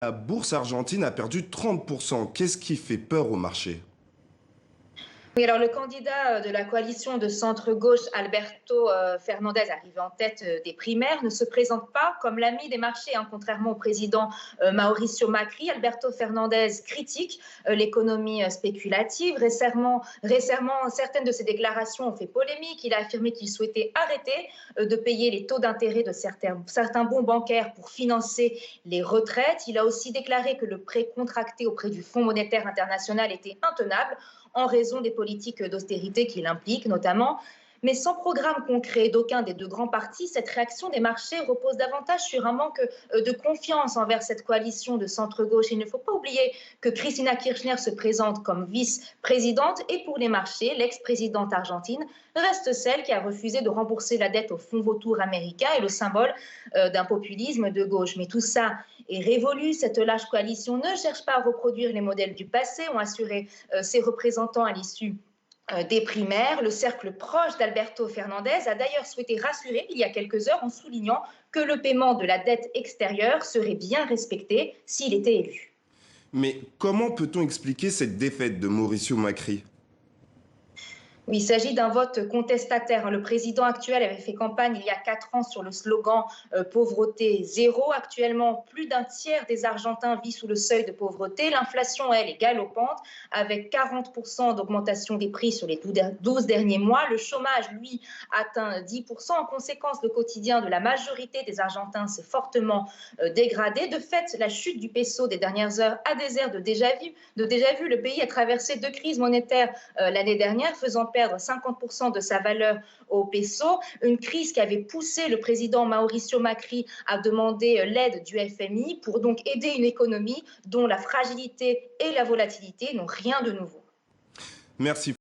La bourse argentine a perdu 30%. Qu'est-ce qui fait peur au marché? Oui, alors le candidat de la coalition de centre-gauche, Alberto Fernandez, arrivé en tête des primaires, ne se présente pas comme l'ami des marchés, hein, contrairement au président Mauricio Macri. Alberto Fernandez critique l'économie spéculative. Récemment, certaines de ses déclarations ont fait polémique. Il a affirmé qu'il souhaitait arrêter de payer les taux d'intérêt de certains bons bancaires pour financer les retraites. Il a aussi déclaré que le prêt contracté auprès du Fonds monétaire international était intenable en raison des politiques d'austérité qu'il implique notamment. Mais sans programme concret d'aucun des deux grands partis, cette réaction des marchés repose davantage sur un manque de confiance envers cette coalition de centre-gauche. Il ne faut pas oublier que Cristina Kirchner se présente comme vice-présidente et pour les marchés, l'ex-présidente argentine reste celle qui a refusé de rembourser la dette au fonds vautour américain et le symbole d'un populisme de gauche. Mais tout ça est révolu. Cette lâche coalition ne cherche pas à reproduire les modèles du passé, ont assuré ses représentants à l'issue des primaires. Le cercle proche d'Alberto Fernandez a d'ailleurs souhaité rassurer il y a quelques heures en soulignant que le paiement de la dette extérieure serait bien respecté s'il était élu. Mais comment peut-on expliquer cette défaite de Mauricio Macri? Oui, il s'agit d'un vote contestataire. Le président actuel avait fait campagne il y a 4 ans sur le slogan pauvreté zéro. Actuellement, plus d'un tiers des Argentins vit sous le seuil de pauvreté. L'inflation, elle, est galopante, avec 40% d'augmentation des prix sur les 12 derniers mois. Le chômage, lui, atteint 10%. En conséquence, le quotidien de la majorité des Argentins s'est fortement dégradé. De fait, la chute du peso des dernières heures a des airs de déjà-vu. Le pays a traversé 2 crises monétaires l'année dernière, faisant perdre 50% de sa valeur au peso, une crise qui avait poussé le président Mauricio Macri à demander l'aide du FMI pour donc aider une économie dont la fragilité et la volatilité n'ont rien de nouveau. Merci.